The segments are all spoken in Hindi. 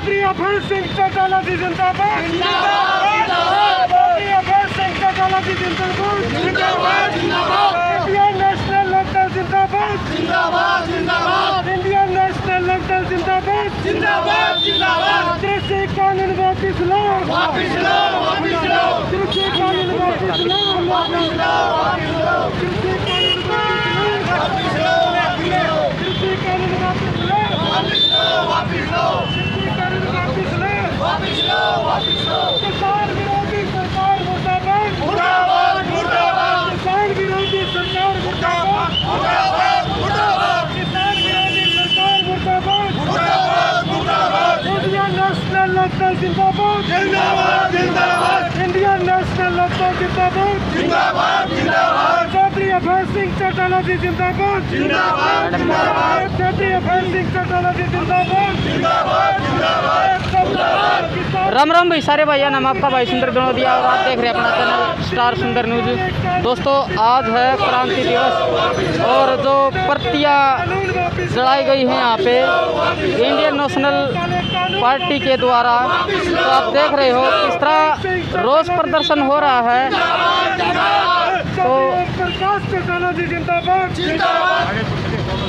चौधरी अभय सिंह चौटाला जी जिंदाबाद चौधरी अभय सिंह चौटाला जी जिंदाबाद इंडियन नेशनल लोकदल जिंदाबाद इंडियन नेशनल लोकदल जिंदाबाद कृषि कानून वापिस लो कृषि कानून वापिस लो कृषि कानून वापिस लो किसान विरोधी सरकार मुर्दाबाद किसान विरोधी सरकार मुर्दाबाद किसान विरोधी सरकार मुर्दाबाद इंडियन नेशनल लोकदल जिंदाबाद इंडियन नेशनल लोकदल जिंदाबाद चौधरी अभय सिंह चौटाला जी जिंदाबाद चौधरी अभय सिंह चौटाला जी जिंदाबाद राम राम भाई सारे भाइयों, नाम आपका भाई सुंदर गणोदिया और आप देख रहे हैं अपना चैनल स्टार सुंदर न्यूज। दोस्तों, आज है क्रांति दिवस और जो प्रतियां जलाई गई हैं यहाँ पे इंडियन नेशनल पार्टी के द्वारा, तो आप देख रहे हो किस तरह रोष प्रदर्शन हो रहा है। तो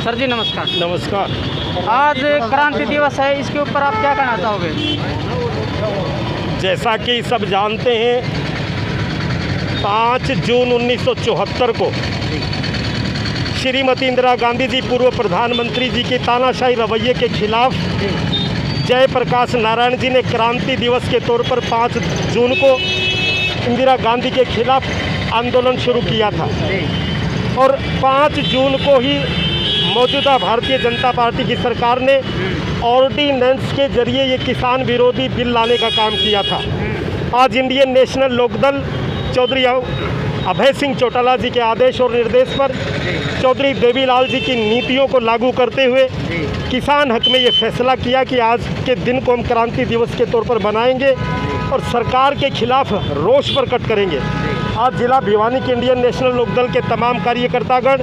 सर जी नमस्कार। नमस्कार। आज क्रांति दिवस है, इसके ऊपर आप क्या कहना चाहोगे? जैसा कि सब जानते हैं, 5 जून 1974 को श्रीमती इंदिरा गांधी जी पूर्व प्रधानमंत्री जी के तानाशाही रवैये के खिलाफ जयप्रकाश नारायण जी ने क्रांति दिवस के तौर पर 5 जून को इंदिरा गांधी के खिलाफ आंदोलन शुरू किया था और 5 जून को ही मौजूदा भारतीय जनता पार्टी की सरकार ने ऑर्डिनेंस के जरिए ये किसान विरोधी बिल लाने का काम किया था। आज इंडियन नेशनल लोकदल चौधरी अभय सिंह चौटाला जी के आदेश और निर्देश पर चौधरी देवीलाल जी की नीतियों को लागू करते हुए किसान हक में ये फैसला किया कि आज के दिन को हम क्रांति दिवस के तौर पर बनाएंगे और सरकार के खिलाफ रोष प्रकट करेंगे। आज जिला भिवानी के इंडियन नेशनल लोकदल के तमाम कार्यकर्तागण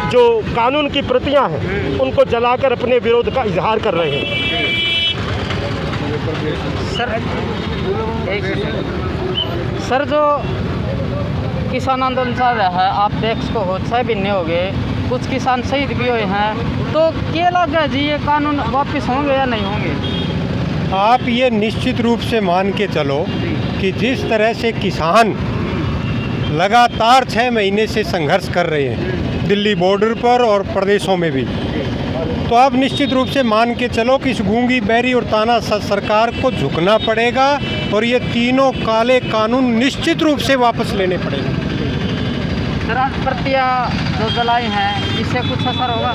जो कानून की प्रतियां हैं उनको जलाकर अपने विरोध का इजहार कर रहे हैं। सर जो किसान आंदोलन चल रहा है, आप देख को हो 6 महीने हो गए, कुछ किसान शहीद भी हुए हैं, तो क्या लगा जी ये कानून वापस होंगे या नहीं होंगे? आप ये निश्चित रूप से मान के चलो कि जिस तरह से किसान लगातार 6 महीने से संघर्ष कर रहे हैं दिल्ली बॉर्डर पर और प्रदेशों में भी, तो आप निश्चित रूप से मान के चलो कि इस गूंगी बैरी और ताना सरकार को झुकना पड़ेगा और ये तीनों काले कानून निश्चित रूप से वापस लेने पड़ेंगे। प्रतियां जो जलाई हैं, इससे कुछ असर होगा?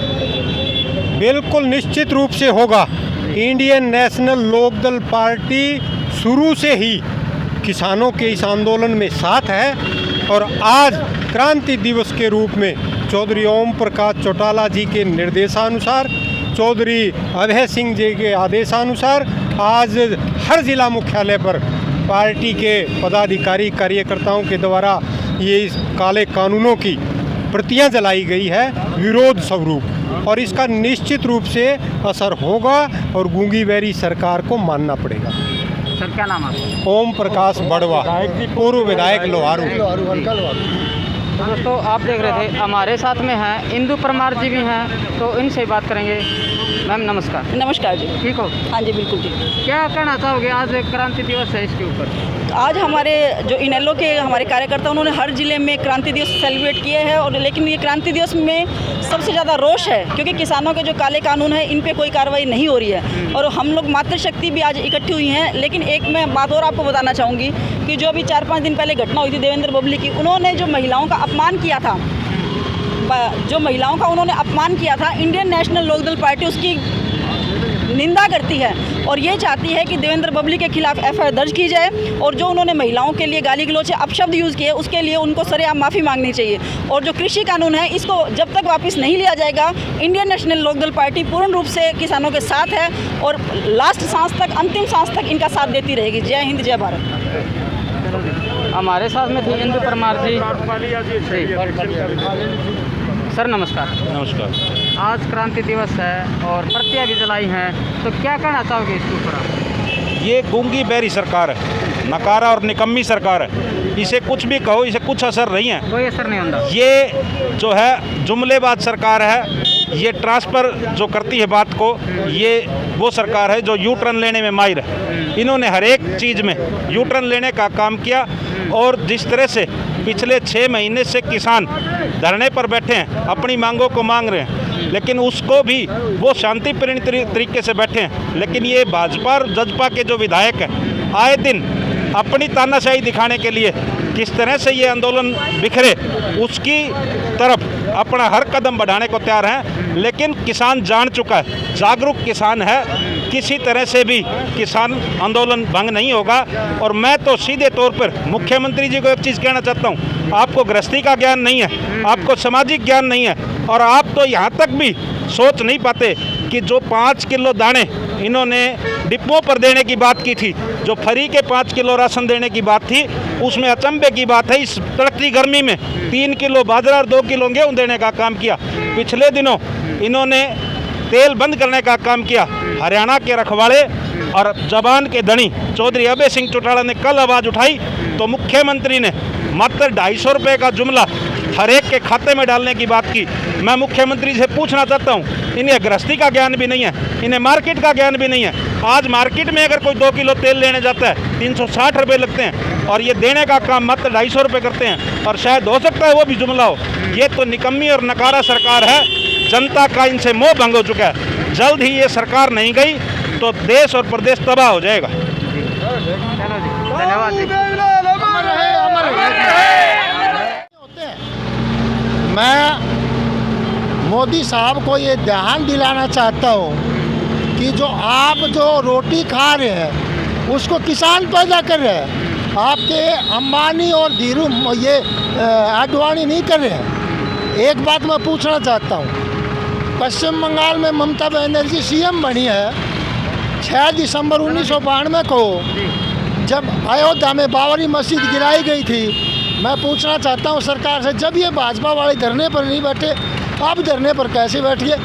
बिल्कुल निश्चित रूप से होगा। इंडियन नेशनल लोकदल पार्टी शुरू से ही किसानों के इस आंदोलन में साथ है और आज क्रांति दिवस के रूप में चौधरी ओम प्रकाश चौटाला जी के निर्देशानुसार, चौधरी अभय सिंह जी के आदेशानुसार आज हर जिला मुख्यालय पर पार्टी के पदाधिकारी कार्यकर्ताओं के द्वारा ये इस काले कानूनों की प्रतियां जलाई गई है विरोध स्वरूप, और इसका निश्चित रूप से असर होगा और गूंगी बैरी सरकार को मानना पड़ेगा। सर क्या नाम है? ओम प्रकाश बड़वा, पूर्व विधायक लोहारू। दोस्तों, आप देख रहे थे हमारे साथ में हैं इंदु परमार जी भी हैं, तो इनसे बात करेंगे। मैम नमस्कार। नमस्कार जी। ठीक हो? हाँ जी बिल्कुल ठीक। क्या कहना चाहोगे, आज क्रांति दिवस है, इसके ऊपर? आज हमारे जो इनेलो के हमारे कार्यकर्ता उन्होंने हर जिले में क्रांति दिवस सेलिब्रेट किए हैं, और लेकिन ये क्रांति दिवस में सबसे ज़्यादा रोष है क्योंकि किसानों के जो काले कानून हैं इन पे कोई कार्रवाई नहीं हो रही है और हम लोग मातृशक्ति भी आज इकट्ठी हुई हैं। लेकिन एक मैं बात और आपको बताना चाहूँगी कि जो अभी 4-5 दिन पहले घटना हुई थी देवेंद्र बबली की, उन्होंने जो महिलाओं का अपमान किया था, इंडियन नेशनल लोकदल पार्टी उसकी निंदा करती है और ये चाहती है कि देवेंद्र बबली के खिलाफ एफआईआर दर्ज की जाए, और जो उन्होंने महिलाओं के लिए गाली गलौच से अपशब्द यूज़ किए उसके लिए उनको सरेआम माफ़ी मांगनी चाहिए। और जो कृषि कानून है इसको जब तक वापस नहीं लिया जाएगा, इंडियन नेशनल लोकदल पार्टी पूर्ण रूप से किसानों के साथ है और लास्ट सांस तक, अंतिम सांस तक इनका साथ देती रहेगी। जय हिंद, जय भारत। हमारे साथ में थी इंदु परमार जी। सर नमस्कार। नमस्कार। आज क्रांति दिवस है और प्रतियां भी जलाई हैं, तो क्या कहना चाहोगे इसके ऊपर आप? ये गूंगी बहरी सरकार है, नकारा और निकम्मी सरकार है। इसे कुछ भी कहो, इसे कुछ असर नहीं है। कोई असर नहीं होता। ये जो है जुमलेबाज सरकार है, ये ट्रांसफ़र जो करती है बात को, ये वो सरकार है जो यू टर्न लेने में माहिर है। इन्होंने हर एक चीज़ में यू टर्न लेने का काम किया और जिस तरह से पिछले 6 महीने से किसान धरने पर बैठे हैं, अपनी मांगों को मांग रहे हैं, लेकिन उसको भी वो शांतिपूर्ण तरीके से बैठे हैं। लेकिन ये भाजपा और जजपा के जो विधायक हैं, आए दिन अपनी तानाशाही दिखाने के लिए किस तरह से ये आंदोलन बिखरे, उसकी तरफ अपना हर कदम बढ़ाने को तैयार हैं। लेकिन किसान जान चुका है, जागरूक किसान है, किसी तरह से भी किसान आंदोलन भंग नहीं होगा। और मैं तो सीधे तौर पर मुख्यमंत्री जी को एक चीज़ कहना चाहता हूँ, आपको गृहस्थी का ज्ञान नहीं है, आपको सामाजिक ज्ञान नहीं है, और आप तो यहाँ तक भी सोच नहीं पाते कि जो 5 किलो दाने इन्होंने डिपों पर देने की बात की थी, जो फ्री के 5 किलो राशन देने की बात थी, उसमें अचंभे की बात है इस तड़कती गर्मी में 3 किलो बाजरा और 2 किलो गेहूँ देने का काम किया। पिछले दिनों इन्होंने तेल बंद करने का काम किया। हरियाणा के रखवाले और जबान के धनी चौधरी अभय सिंह चौटाला ने कल आवाज़ उठाई तो मुख्यमंत्री ने मात्र 250 रुपये का जुमला हर एक के खाते में डालने की बात की। मैं मुख्यमंत्री से पूछना चाहता हूँ, इन्हें गृहस्थी का ज्ञान भी नहीं है, इन्हें मार्केट का ज्ञान भी नहीं है। आज मार्केट में अगर कोई 2 किलो तेल लेने जाता है 360 रुपये लगते हैं, और ये देने का काम मात्र 250 रुपये करते हैं, और शायद हो सकता है वो भी जुमला हो। ये तो निकम्मी और नकारा सरकार है, जनता का इनसे मोह भंग हो चुका है। जल्द ही ये सरकार नहीं गई तो देश और प्रदेश तबाह हो जाएगा। चलो जी, धन्यवाद जी। मैं मोदी साहब को ये ध्यान दिलाना चाहता हूँ कि जो आप जो रोटी खा रहे हैं उसको किसान पैदा कर रहे हैं, आपके अंबानी और धीरू ये आडवाणी नहीं कर रहे हैं। एक बात मैं पूछना चाहता हूँ, पश्चिम बंगाल में ममता बनर्जी सीएम बनी है 6 दिसंबर 1992 को, जब अयोध्या में बाबरी मस्जिद गिराई गई थी। मैं पूछना चाहता हूँ सरकार से, जब ये भाजपा वाले धरने पर नहीं बैठे, आप धरने पर कैसे बैठिए?